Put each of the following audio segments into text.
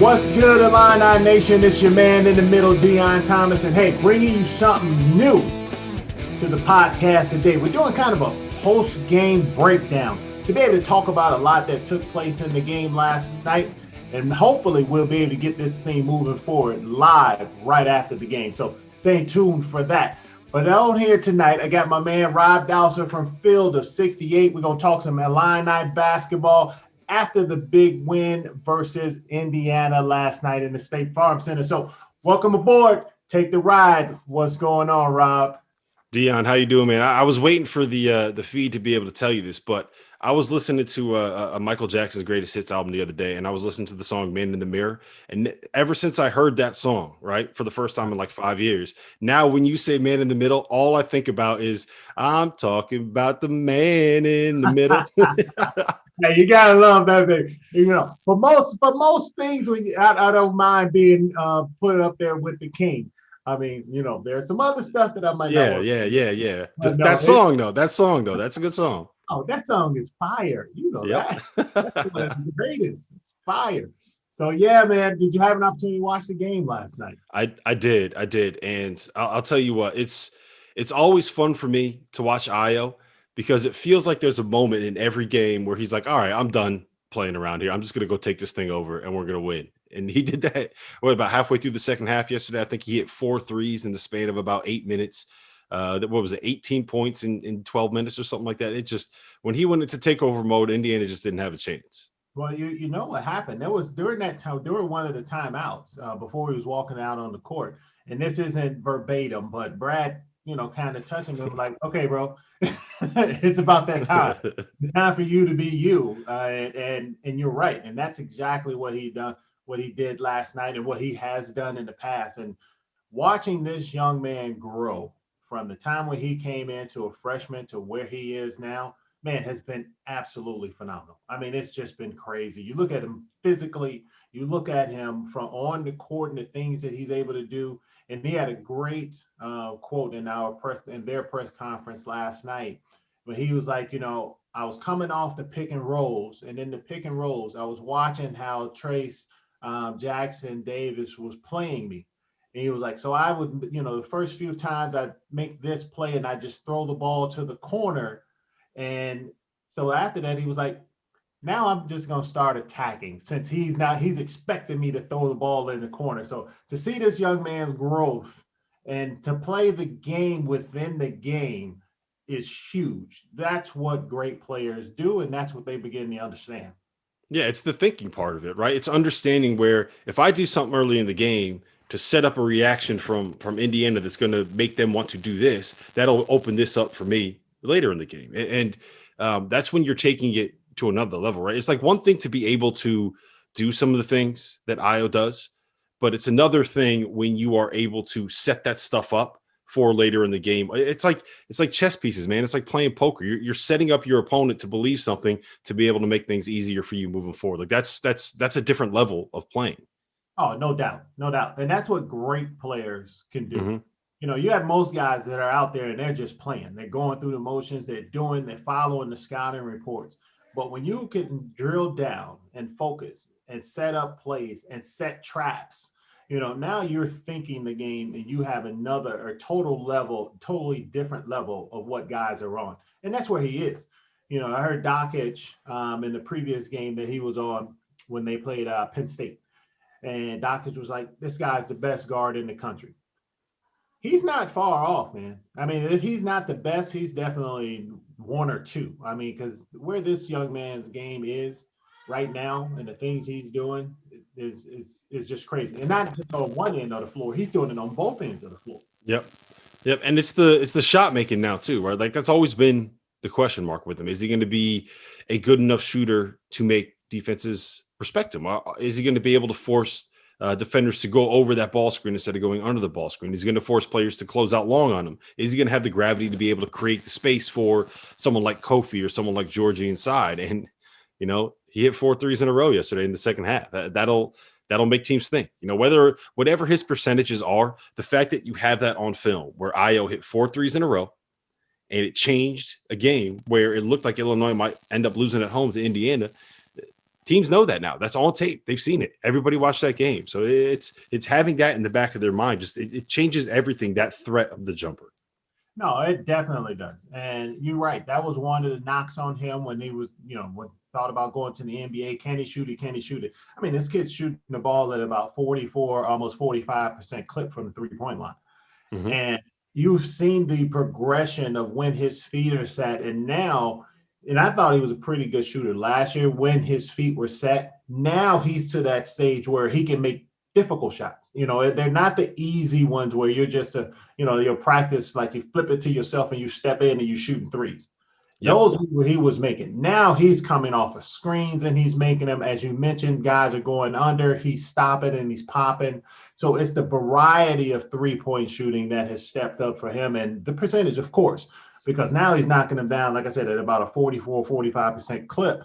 What's good, Illini Nation? It's your man in the middle, Deon Thomas, and hey, bringing you something new to the podcast today. We're doing kind of a post-game breakdown to be able to talk about a lot that took place in the game last night, and hopefully we'll be able to get this thing moving forward live right after the game. So stay tuned for that. But on here tonight, I got my man Rob Dauster from Field of 68. We're going to talk some Illini basketball after the big win versus Indiana last night in the State Farm Center. So welcome aboard. Take the ride. What's going on, Rob? Deon, how you doing, man? I was waiting for the feed to be able to tell you this, but I was listening to a Michael Jackson's Greatest Hits album the other day, and I was listening to the song Man in the Mirror. And ever since I heard that song, right, for the first time in like 5 years, now when you say Man in the Middle, all I think about is I'm talking about the man in the middle. Yeah, you gotta love that thing. You know, for most things, I don't mind being put up there with the king. I mean, you know, there's some other stuff that I might not want to Yeah. But That song, though, that's a good song. Oh, that song is fire. You know Yep. that's one of the greatest. Fire. So yeah, man. Did you have an opportunity to watch the game last night? I did, and I'll tell you what, it's always fun for me to watch Ayo because it feels like there's a moment in every game where he's like, all right, I'm done playing around here. I'm just gonna go take this thing over and we're gonna win. And he did that about halfway through the second half yesterday. I think he hit 4 threes in the span of about 8 minutes. What was it, 18 points in 12 minutes or something like that. It just, when he went into takeover mode, Indiana just didn't have a chance. Well, you know what happened? There was during that time, during one of the timeouts before he was walking out on the court, and this isn't verbatim, but Brad, you know, kind of touching him like, okay, bro, it's about that time. It's time for you to be you, and you're right, and that's exactly what he did last night, and what he has done in the past. And watching this young man grow from the time when he came into a freshman to where he is now, man, has been absolutely phenomenal. I mean, it's just been crazy. You look at him physically, you look at him from on the court and the things that he's able to do. And he had a great quote in their press conference last night, where he was like, you know, I was coming off the pick and rolls, and in the pick and rolls, I was watching how Trace Jackson Davis was playing me. And he was like, so I would, you know, the first few times I'd make this play and I just throw the ball to the corner. And so after that, he was like, now I'm just going to start attacking, since he's expecting me to throw the ball in the corner. So to see this young man's growth and to play the game within the game is huge. That's what great players do, and that's what they begin to understand. Yeah, it's the thinking part of it, right? It's understanding where if I do something early in the game to set up a reaction from Indiana that's going to make them want to do this, that'll open this up for me later in the game. And that's when you're taking it to another level, right? It's like one thing to be able to do some of the things that Ayo does, but it's another thing when you are able to set that stuff up for later in the game. It's like chess pieces, man. It's like playing poker. You're setting up your opponent to believe something to be able to make things easier for you moving forward. Like that's a different level of playing. Oh, no doubt. No doubt. And that's what great players can do. Mm-hmm. You know, you have most guys that are out there and they're just playing. They're going through the motions. They're following the scouting reports. But when you can drill down and focus and set up plays and set traps, you know, now you're thinking the game and you have totally different level of what guys are on. And that's where he is. You know, I heard Dockage in the previous game that he was on when they played Penn State. And Dockage was like, this guy's the best guard in the country. He's not far off, man. I mean, if he's not the best, he's definitely one or two. I mean, because where this young man's game is right now and the things he's doing is just crazy. And not just on one end of the floor, he's doing it on both ends of the floor. Yep. And it's the shot making now too, right? Like that's always been the question mark with him. Is he going to be a good enough shooter to make defenses respect him? Is he going to be able to force defenders to go over that ball screen instead of going under the ball screen? Is he going to force players to close out long on him? Is he going to have the gravity to be able to create the space for someone like Kofi or someone like Georgie inside? And, you know, he hit 4 threes in a row yesterday in the second half. That'll make teams think, you know, whatever his percentages are, the fact that you have that on film where Ayo hit 4 threes in a row and it changed a game where it looked like Illinois might end up losing at home to Indiana. teams know that now. That's on tape. They've seen it. Everybody watched that game. So it's having that in the back of their mind. Just it changes everything, that threat of the jumper. No, it definitely does. And you're right. That was one of the knocks on him when he was, when thought about going to the NBA. Can he shoot it? Can he shoot it? I mean, this kid's shooting the ball at about 44, almost 45% clip from the 3-point line. Mm-hmm. And you've seen the progression of when his feet are set. And now, and I thought he was a pretty good shooter last year when his feet were set. Now he's to that stage where he can make difficult shots. They're not the easy ones where you're just you'll practice, like you flip it to yourself and you step in and you shooting threes. Yep. Those he was making. Now he's coming off of screens and he's making them, as you mentioned, guys are going under, he's stopping and he's popping. So it's the variety of 3-point shooting that has stepped up for him, and the percentage, of course, because now he's knocking them down, like I said, at about a 44, 45% clip.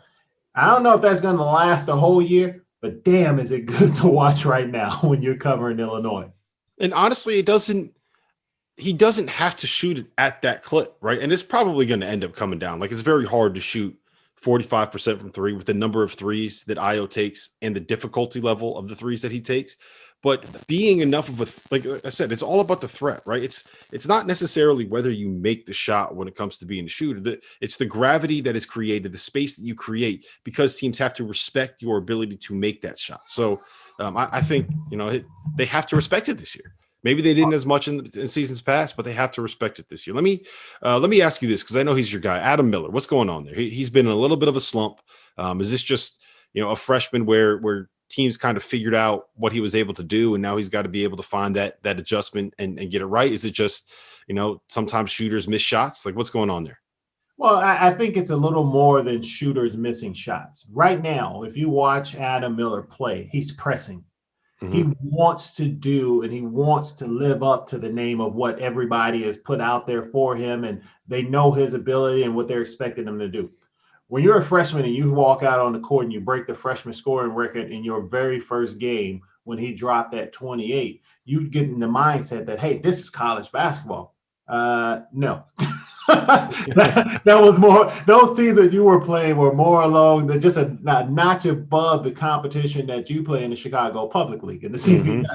I don't know if that's going to last a whole year, but damn, is it good to watch right now when you're covering Illinois. And honestly, he doesn't have to shoot it at that clip, right? And it's probably going to end up coming down. Like, it's very hard to shoot 45% from three with the number of threes that Ayo takes and the difficulty level of the threes that he takes. But being enough of like I said, it's all about the threat, right? It's not necessarily whether you make the shot when it comes to being a shooter. It's the gravity that is created, the space that you create, because teams have to respect your ability to make that shot. So I think, they have to respect it this year. Maybe they didn't as much in seasons past, but they have to respect it this year. Let me ask you this, because I know he's your guy, Adam Miller. What's going on there? He's been in a little bit of a slump. Is this just a freshman where teams kind of figured out what he was able to do, and now he's got to be able to find that adjustment and get it right? Is it just sometimes shooters miss shots? Like, what's going on there? Well, I think it's a little more than shooters missing shots. Right now, if you watch Adam Miller play, he's pressing. Mm-hmm. He wants to do, and he wants to live up to the name of what everybody has put out there for him, and they know his ability and what they're expecting him to do. When you're a freshman and you walk out on the court and you break the freshman scoring record in your very first game when he dropped that 28, you get in the mindset that, hey, this is college basketball. No. that was more, those teams that you were playing were more along the just a notch above the competition that you play in the Chicago Public League in the CBS. Mm-hmm.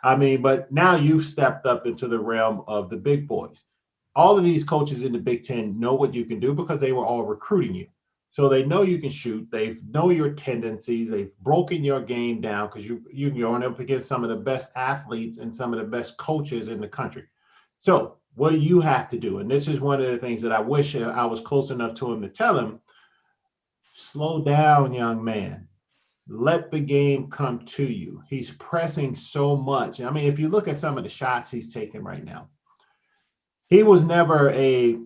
I mean, but now you've stepped up into the realm of the big boys. All of these coaches in the Big Ten know what you can do because they were all recruiting you. So they know you can shoot. They know your tendencies. They've broken your game down because you're going up against some of the best athletes and some of the best coaches in the country. So what do you have to do? And this is one of the things that I wish I was close enough to him to tell him, slow down, young man. Let the game come to you. He's pressing so much. I mean, if you look at some of the shots he's taking right now, he was never a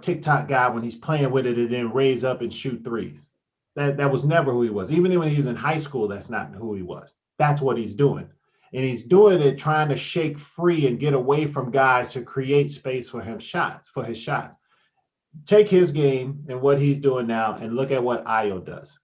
TikTok guy when he's playing with it and then raise up and shoot threes. That was never who he was. Even when he was in high school, that's not who he was. That's what he's doing. And he's doing it trying to shake free and get away from guys to create space for his shots. Take his game and what he's doing now and look at what Ayo does.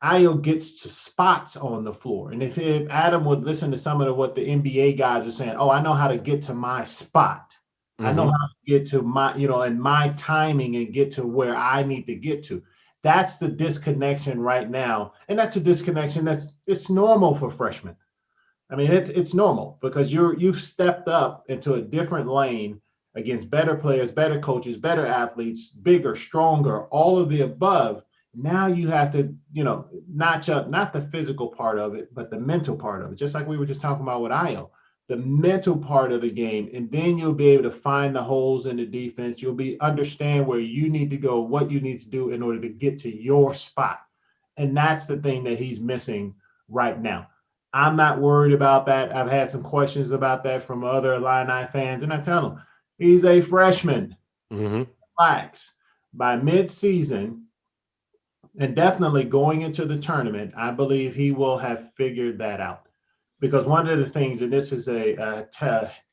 Ayo gets to spots on the floor. And if Adam would listen to some of what the NBA guys are saying, I know how to get to my spot. Mm-hmm. I know how to get to my, and my timing and get to where I need to get to. That's the disconnection right now. And that's a disconnection it's normal for freshmen. I mean, it's normal because you've stepped up into a different lane against better players, better coaches, better athletes, bigger, stronger, all of the above. Now you have to, notch up, not the physical part of it, but the mental part of it, just like we were just talking about with Ayo, the mental part of the game. And then you'll be able to find the holes in the defense. You'll understand where you need to go, what you need to do in order to get to your spot. And that's the thing that he's missing right now. I'm not worried about that. I've had some questions about that from other Illini fans, and I tell them, he's a freshman. Mm-hmm. Relax. By mid-season, and definitely going into the tournament, I believe he will have figured that out. Because one of the things, and this is a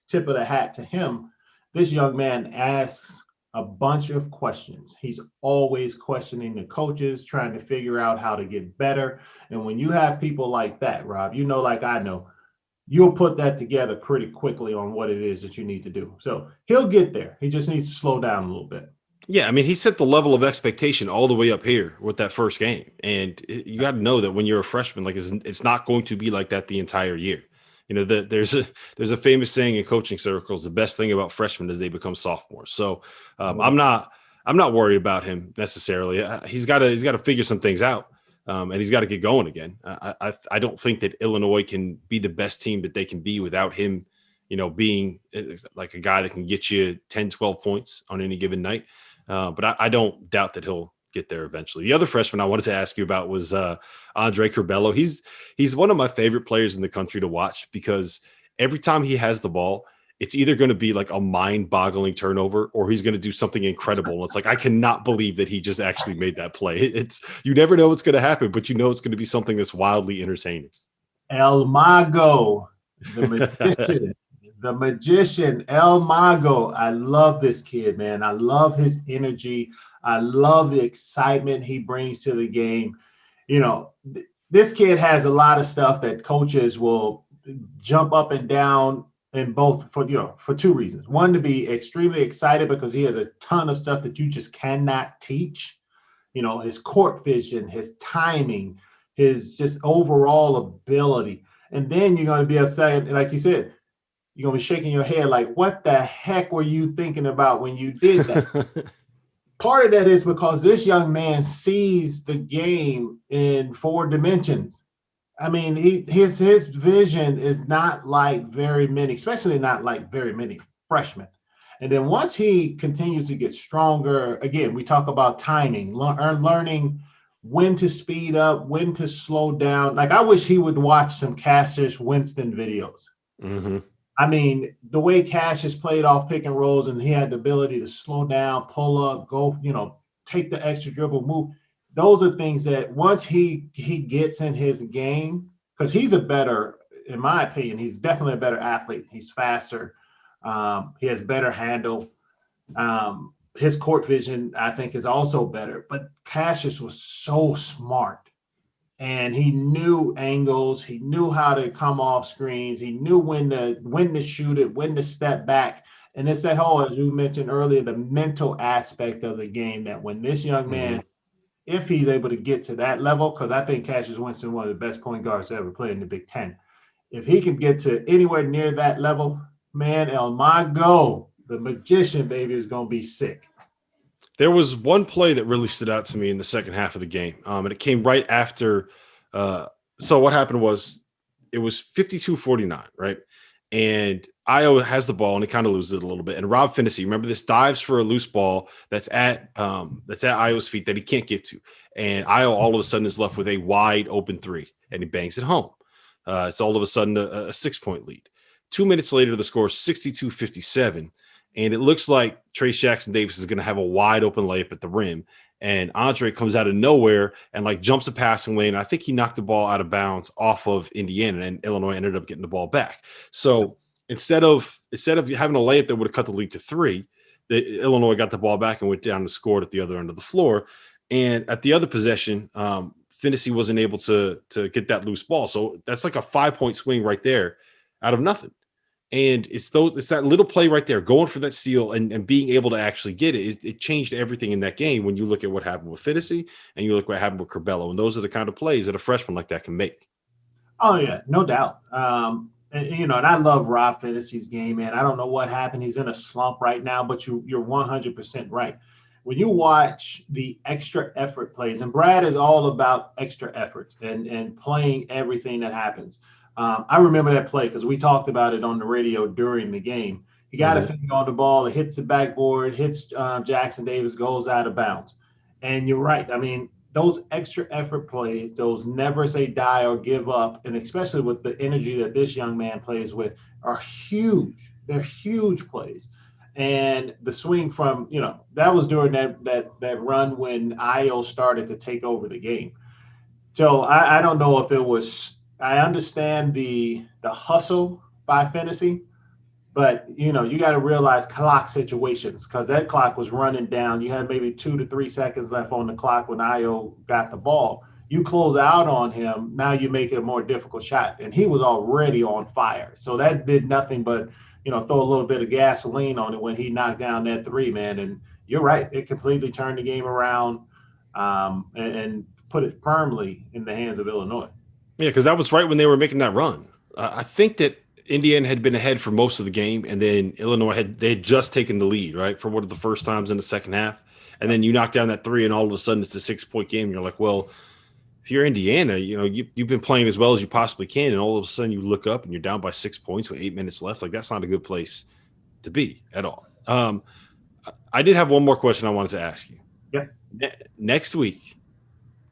tip of the hat to him, this young man asks a bunch of questions. He's always questioning the coaches, trying to figure out how to get better. And when you have people like that, Rob, like I know, you'll put that together pretty quickly on what it is that you need to do. So he'll get there. He just needs to slow down a little bit. Yeah, I mean, he set the level of expectation all the way up here with that first game, and you got to know that when you're a freshman, like it's not going to be like that the entire year. You know, there's a famous saying in coaching circles: the best thing about freshmen is they become sophomores. So I'm not worried about him necessarily. He's got to figure some things out, and he's got to get going again. I don't think that Illinois can be the best team that they can be without him. You know, being like a guy that can get you 10, 12 points on any given night. But I don't doubt that he'll get there eventually. The other freshman I wanted to ask you about was Andre Curbelo. He's one of my favorite players in the country to watch because every time he has the ball, it's either going to be like a mind-boggling turnover or he's going to do something incredible. And it's like, I cannot believe that he just actually made that play. It's you never know what's going to happen, but you know it's going to be something that's wildly entertaining. El Mago, the magician. The magician, El Mago. I love this kid, man. I love his energy. I love the excitement he brings to the game. You know, this kid has a lot of stuff that coaches will jump up and down in both for two reasons. One, to be extremely excited because he has a ton of stuff that you just cannot teach. You know, his court vision, his timing, his just overall ability. And then you're going to be upset, like you said, you're going to be shaking your head like, what the heck were you thinking about when you did that? Part of that is because this young man sees the game in 4 dimensions. I mean, his vision is not like very many, especially not like very many freshmen. And then once he continues to get stronger, again, we talk about timing, learning when to speed up, when to slow down. Like I wish he would watch some Cassius Winston videos. Mm-hmm. I mean, the way Cassius played off pick and rolls and he had the ability to slow down, pull up, go, take the extra dribble, move. Those are things that once he gets in his game, because he's in my opinion, he's definitely a better athlete. He's faster. He has better handle. His court vision, I think, is also better. But Cassius was so smart. And he knew angles. He knew how to come off screens. He knew when to shoot it, when to step back. And it's that whole, as you mentioned earlier, the mental aspect of the game that when this young man, if he's able to get to that level, because I think Cassius Winston, one of the best point guards to ever play in the Big Ten. If he can get to anywhere near that level, man, El Mago, the magician, baby, is going to be sick. There was one play that really stood out to me in the second half of the game, and it came right after. So what happened was it was 52-49, right? And Ayo has the ball and he kind of loses it a little bit. And Rob Finney, remember this, dives for a loose ball that's at Ayo's feet that he can't get to. And Ayo all of a sudden is left with a wide open three and he bangs it home. It's all of a sudden a 6-point lead. 2 minutes later, the score is 62-57. And it looks like Trace Jackson Davis is going to have a wide open layup at the rim. And Andre comes out of nowhere and like jumps a passing lane. I think he knocked the ball out of bounds off of Indiana, and Illinois ended up getting the ball back. So instead of having a layup that would have cut the lead to 3, Illinois got the ball back and went down and scored at the other end of the floor. And at the other possession, Finney wasn't able to get that loose ball. So that's like a 5-point swing right there out of nothing. And it's that little play right there, going for that steal and being able to actually get it. It changed everything in that game when you look at what happened with Finney and you look what happened with Curbelo. And those are the kind of plays that a freshman like that can make. Oh, yeah, no doubt. And I love Rob Finney's game, man. I don't know what happened. He's in a slump right now, but you're 100% right. When you watch the extra effort plays, and Brad is all about extra efforts and playing everything that happens. I remember that play because we talked about it on the radio during the game. He got a finger on the ball, it hits the backboard, hits Jackson Davis, goes out of bounds. And you're right. I mean, those extra effort plays, those never say die or give up, and especially with the energy that this young man plays with, are huge. They're huge plays. And the swing from, that was during that run when Ayo started to take over the game. So I don't know if it was – I understand the hustle by Finney, but you got to realize clock situations because that clock was running down. You had maybe 2 to 3 seconds left on the clock when Ayo got the ball. You close out on him, now you make it a more difficult shot, and he was already on fire. So that did nothing but throw a little bit of gasoline on it when he knocked down that 3, man. And you're right. It completely turned the game around, and put it firmly in the hands of Illinois. Yeah, because that was right when they were making that run. I think that Indiana had been ahead for most of the game, and then Illinois had just taken the lead, right, for one of the first times in the second half. And then you knock down that three, and all of a sudden it's a 6-point game. And you're like, well, if you're Indiana, you've been playing as well as you possibly can, and all of a sudden you look up and you're down by 6 points with 8 minutes left. Like, that's not a good place to be at all. I did have one more question I wanted to ask you. Yeah. Next week,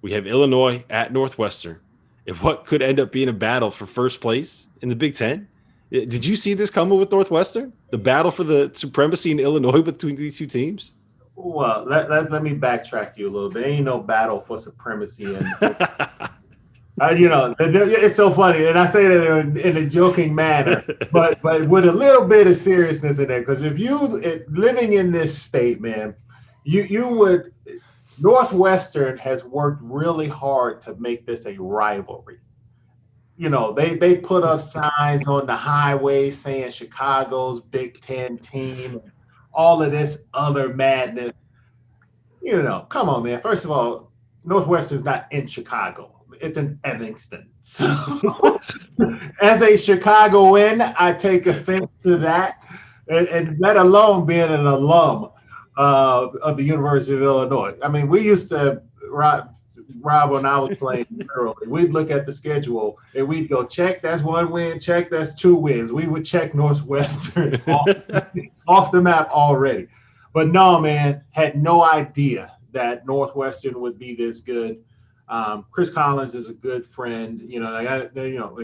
we have Illinois at Northwestern, in what could end up being a battle for first place in the Big Ten. Did you see this coming with Northwestern? The battle for the supremacy in Illinois between these two teams? Well, let me backtrack you a little bit. Ain't no battle for supremacy. It's so funny, and I say that in a joking manner, but with a little bit of seriousness in there. Because if living in this state, man, you would. Northwestern has worked really hard to make this a rivalry. They put up signs on the highway saying Chicago's Big Ten team, all of this other madness. Come on, man. First of all, Northwestern's not in Chicago. It's in Evanston. So, as a Chicagoan, I take offense to that, and let alone being an alum of the University of Illinois. I mean, we used to, Rob, when I was playing early, we'd look at the schedule and we'd go, check, that's 1 win, check, that's 2 wins. We would check Northwestern off the map already. But no, man, had no idea that Northwestern would be this good. Chris Collins is a good friend.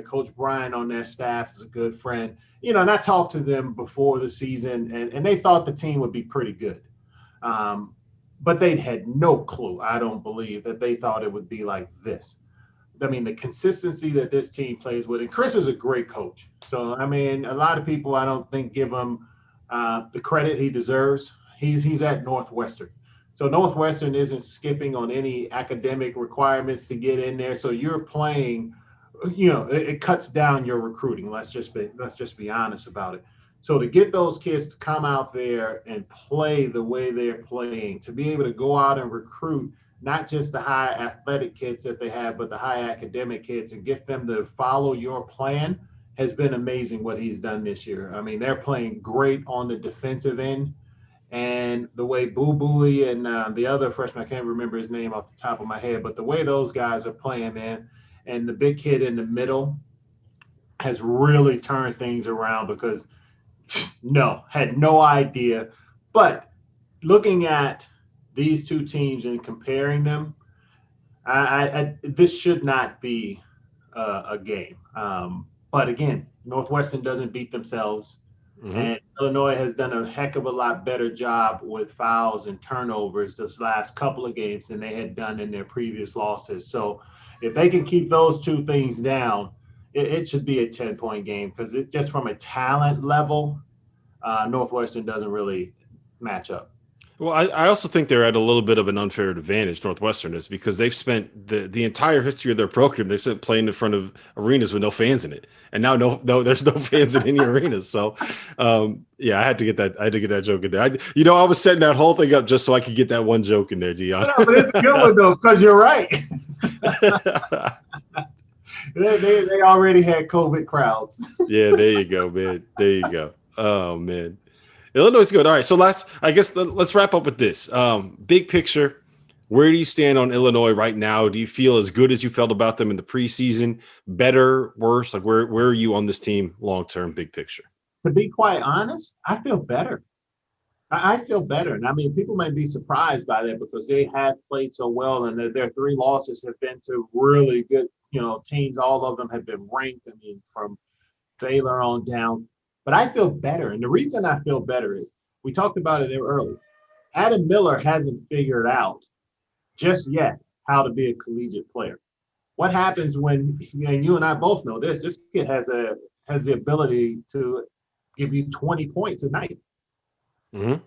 Coach Brian on their staff is a good friend. And I talked to them before the season, and they thought the team would be pretty good. But they had no clue, I don't believe, that they thought it would be like this. I mean, the consistency that this team plays with, and Chris is a great coach. So, I mean, a lot of people, I don't think, give him the credit he deserves. He's at Northwestern. So Northwestern isn't skipping on any academic requirements to get in there. So you're playing, it cuts down your recruiting. Let's just be honest about it. So to get those kids to come out there and play the way they're playing, to be able to go out and recruit not just the high athletic kids that they have, but the high academic kids, and get them to follow your plan, has been amazing what he's done this year. I mean, they're playing great on the defensive end. And the way Boo Booey and the other freshman, I can't remember his name off the top of my head, but the way those guys are playing, man, and the big kid in the middle has really turned things around, because had no idea. But looking at these two teams and comparing them, this should not be a game. But again, Northwestern doesn't beat themselves. Mm-hmm. And Illinois has done a heck of a lot better job with fouls and turnovers this last couple of games than they had done in their previous losses. So if they can keep those two things down, it should be a 10-point game, because just from a talent level, Northwestern doesn't really match up. Well, I also think they're at a little bit of an unfair advantage, Northwestern is, because they've spent the entire history of their program, they've spent playing in front of arenas with no fans in it. And now there's no fans in any arenas. So I had to get that joke in there. I was setting that whole thing up just so I could get that one joke in there, Deon. No, but it's a good one though, because you're right. they already had COVID crowds. Yeah, there you go, man. There you go. Oh man. Illinois is good. All right, so let's wrap up with this. Big picture, where do you stand on Illinois right now? Do you feel as good as you felt about them in the preseason? Better, worse? Like, where are you on this team long term? Big picture. To be quite honest, I feel better. I feel better, and I mean, people might be surprised by that, because they have played so well, and their 3 losses have been to really good, teams. All of them have been ranked. I mean, from Baylor on down. But I feel better. And the reason I feel better is, we talked about it earlier, Adam Miller hasn't figured out just yet how to be a collegiate player. What happens when, and you and I both know this kid has the ability to give you 20 points a night. Mm-hmm.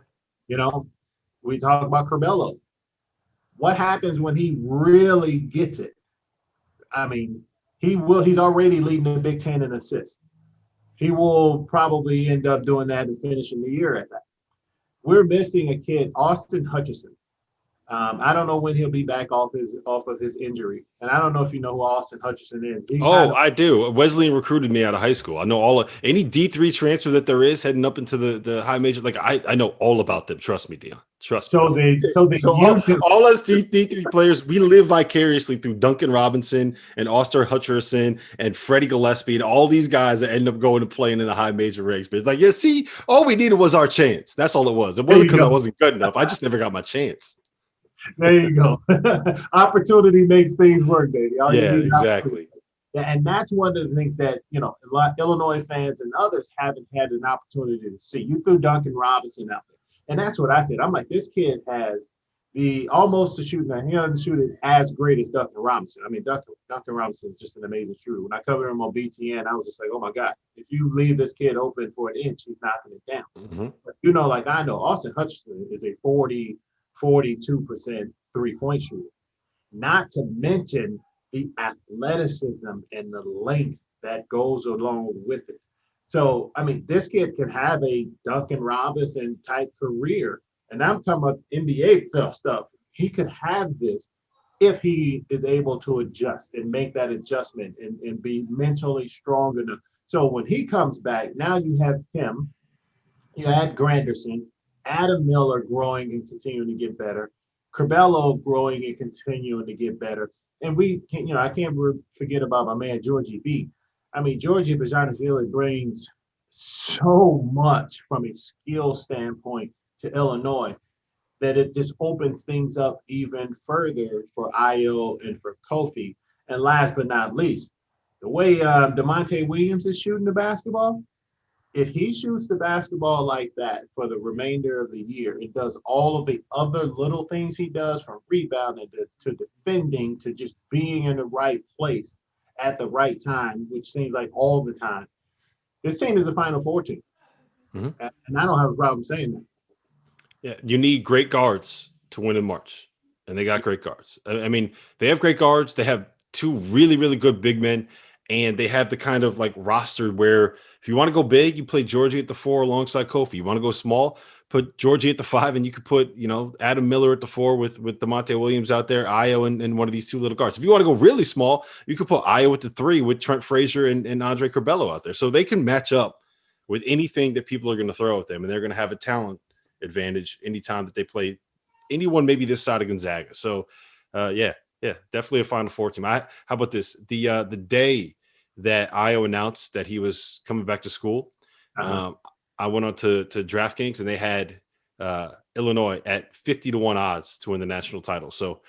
We talk about Curbelo. What happens when he really gets it? I mean, he's already leading the Big Ten in assists. He will probably end up doing that and finishing the year at that. we're missing a kid, Austin Hutcherson. I don't know when he'll be back off of his injury, and I don't know if you know who Austin Hutcherson is. Oh, I do. Wesleyan recruited me out of high school. I know all of any D3 transfer that there is heading up into the high major. Like I know all about them. Trust me, Deon. Trust me. So all us D3 players, we live vicariously through Duncan Robinson and Austin Hutcherson and Freddie Gillespie and all these guys that end up going and playing in the high major ranks. But it's like, yeah, see, all we needed was our chance. That's all it was. It wasn't because I wasn't good enough. I just never got my chance. There you go. Opportunity makes things work, baby. Yeah, exactly. And that's one of the things that, a lot of Illinois fans and others haven't had an opportunity to see. You threw Duncan Robinson out there. And that's what I said. I'm like, this kid has almost the shooting. He doesn't shoot it as great as Duncan Robinson. I mean, Duncan Robinson is just an amazing shooter. When I covered him on BTN, I was just like, oh my God, if you leave this kid open for an inch, he's knocking it down. Mm-hmm. But like I know, Austin Hutcherson is a 42% three-point shooter. Not to mention the athleticism and the length that goes along with it. So, I mean, this kid can have a Duncan Robinson type career. And I'm talking about NBA stuff. He could have this if he is able to adjust and make that adjustment and be mentally strong enough. So when he comes back, now you have him, you had Granderson, Adam Miller growing and continuing to get better, Curbelo growing and continuing to get better. And we can, I can't forget about my man, Georgie B. I mean, Georgie Bajanesville brings so much from a skill standpoint to Illinois that it just opens things up even further for Ayo and for Kofi. And last but not least, the way DeMonte Williams is shooting the basketball, if he shoots the basketball like that for the remainder of the year, it does all of the other little things he does, from rebounding to defending to just being in the right place at the right time, which seems like all the time. This team is the Final Four team. Mm-hmm. And I don't have a problem saying that. Yeah, you need great guards to win in March, and they got great guards. I mean, they have great guards. They have two really, really good big men, and they have the kind of like roster where if you want to go big, you play Georgie at the 4 alongside Kofi. You want to go small, put Georgie at the 5, and you could put, Adam Miller at the 4 with DeMonte Williams out there, Ayo and one of these two little guards. If you want to go really small, you could put Ayo at the 3 with Trent Frazier and Andre Curbelo out there. So they can match up with anything that people are going to throw at them, and they're going to have a talent advantage anytime that they play anyone maybe this side of Gonzaga. So yeah, definitely a Final Four team. How about this? The day that Ayo announced that he was coming back to school, I went on to DraftKings, and they had Illinois at 50-1 odds to win the national title. So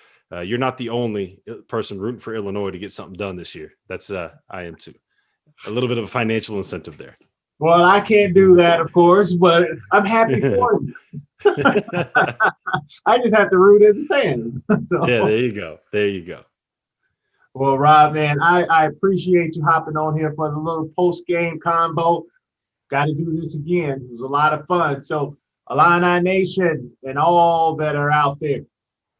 you're not the only person rooting for Illinois to get something done this year. That's I am too. A little bit of a financial incentive there. Well, I can't do that, of course, but I'm happy for you. I just have to root as a fan. So. Yeah, there you go. There you go. Well, Rob, man, I appreciate you hopping on here for the little post-game combo. Got to do this again. It was a lot of fun. So, Illini Nation and all that are out there,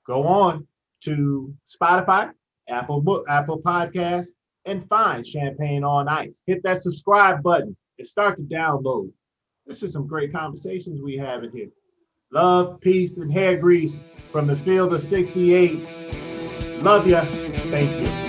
go on to Spotify, Apple Podcasts, and find Champaign on Ice. Hit that subscribe button and start to download. This is some great conversations we have in here. Love, peace, and hair grease from the field of 68. Love ya. Thank you.